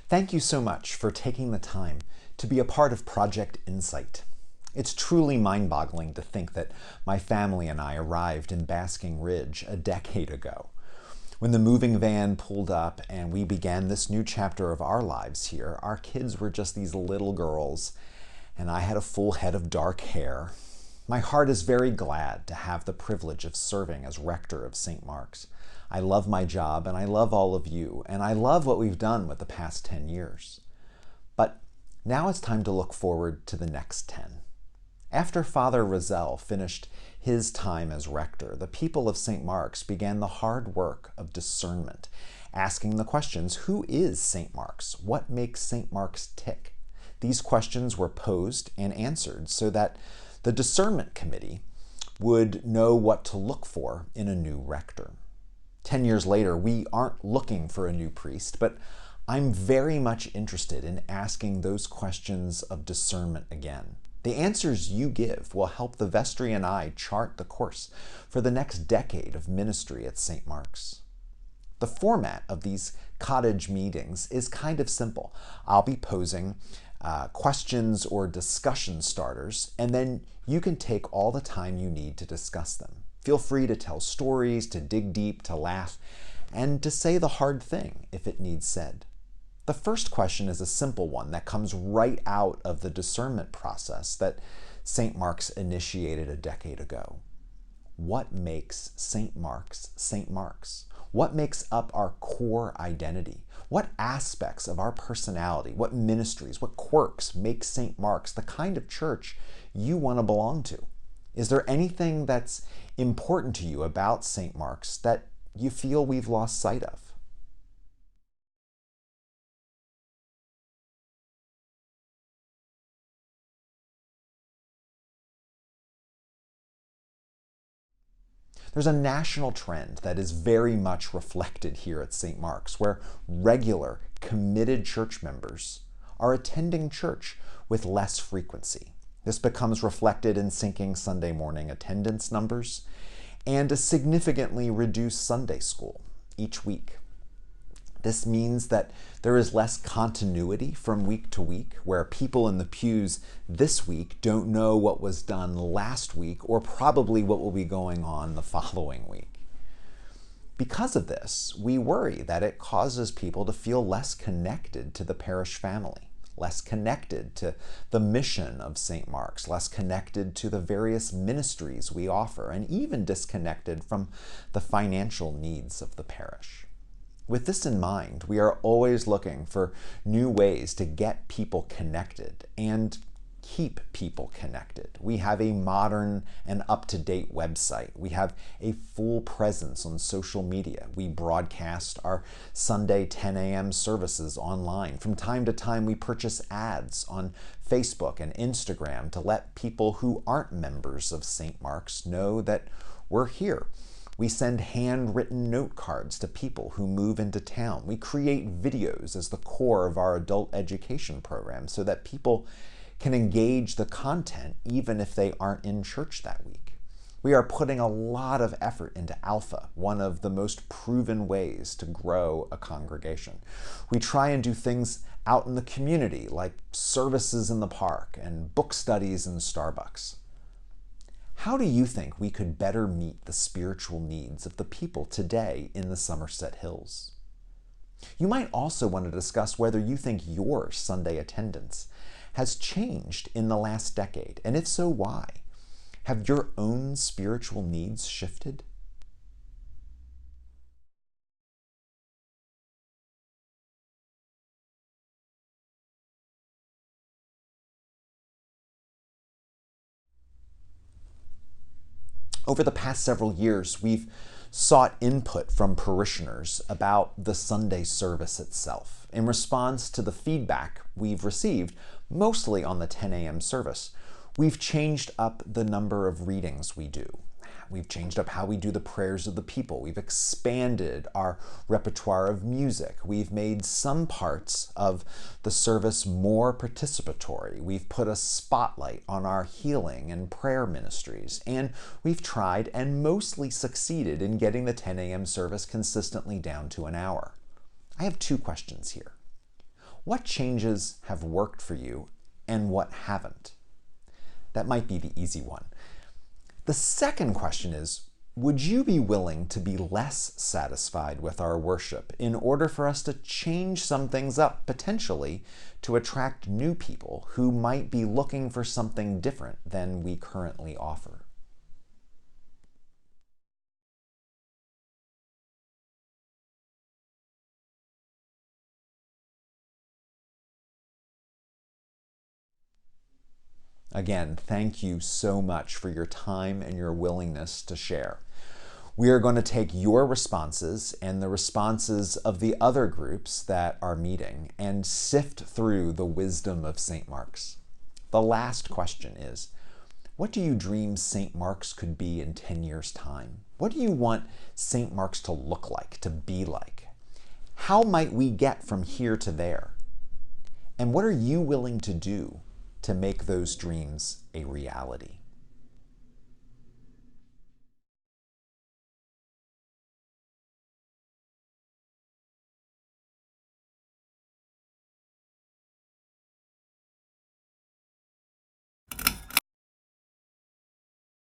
Thank you so much for taking the time to be a part of Project Insight. It's truly mind-boggling to think that my family and I arrived in Basking Ridge a decade ago. When the moving van pulled up and we began this new chapter of our lives here, our kids were just these little girls, and I had a full head of dark hair. My heart is very glad to have the privilege of serving as rector of St. Mark's. I love my job, and I love all of you, and I love what we've done with the past 10 years. But now it's time to look forward to the next 10. After Father Rozelle finished his time as rector, the people of St. Mark's began the hard work of discernment, asking the questions: who is St. Mark's? What makes St. Mark's tick? These questions were posed and answered so that the discernment committee would know what to look for in a new rector. 10 years later, we aren't looking for a new priest, but I'm very much interested in asking those questions of discernment again. The answers you give will help the vestry and I chart the course for the next decade of ministry at St. Mark's. The format of these cottage meetings is kind of simple. I'll be posing questions or discussion starters, and then you can take all the time you need to discuss them. Feel free to tell stories, to dig deep, to laugh, and to say the hard thing if it needs said. The first question is a simple one that comes right out of the discernment process that St. Mark's initiated a decade ago. What makes St. Mark's St. Mark's? What makes up our core identity? What aspects of our personality, what ministries, what quirks make St. Mark's the kind of church you want to belong to? Is there anything that's important to you about St. Mark's that you feel we've lost sight of? There's a national trend that is very much reflected here at St. Mark's, where regular, committed church members are attending church with less frequency. This becomes reflected in sinking Sunday morning attendance numbers and a significantly reduced Sunday school each week. This means that there is less continuity from week to week, where people in the pews this week don't know what was done last week or probably what will be going on the following week. Because of this, we worry that it causes people to feel less connected to the parish family, less connected to the mission of St. Mark's, less connected to the various ministries we offer, and even disconnected from the financial needs of the parish. With this in mind, we are always looking for new ways to get people connected and keep people connected. We have a modern and up-to-date website. We have a full presence on social media. We broadcast our Sunday 10 a.m. services online. From time to time, we purchase ads on Facebook and Instagram to let people who aren't members of St. Mark's know that we're here. We send handwritten note cards to people who move into town. We create videos as the core of our adult education program so that people can engage the content even if they aren't in church that week. We are putting a lot of effort into Alpha, one of the most proven ways to grow a congregation. We try and do things out in the community, like services in the park and book studies in Starbucks. How do you think we could better meet the spiritual needs of the people today in the Somerset Hills? You might also want to discuss whether you think your Sunday attendance has changed in the last decade, and if so, why? Have your own spiritual needs shifted? Over the past several years, we've sought input from parishioners about the Sunday service itself. In response to the feedback we've received, mostly on the 10 a.m. service, we've changed up the number of readings we do. We've changed up how we do the prayers of the people. We've expanded our repertoire of music. We've made some parts of the service more participatory. We've put a spotlight on our healing and prayer ministries. And we've tried and mostly succeeded in getting the 10 a.m. service consistently down to an hour. I have two questions here. What changes have worked for you and what haven't? That might be the easy one. The second question is, would you be willing to be less satisfied with our worship in order for us to change some things up, potentially, to attract new people who might be looking for something different than we currently offer? Again, thank you so much for your time and your willingness to share. We are going to take your responses and the responses of the other groups that are meeting and sift through the wisdom of St. Mark's. The last question is, what do you dream St. Mark's could be in 10 years' time? What do you want St. Mark's to look like, to be like? How might we get from here to there? And what are you willing to do to make those dreams a reality?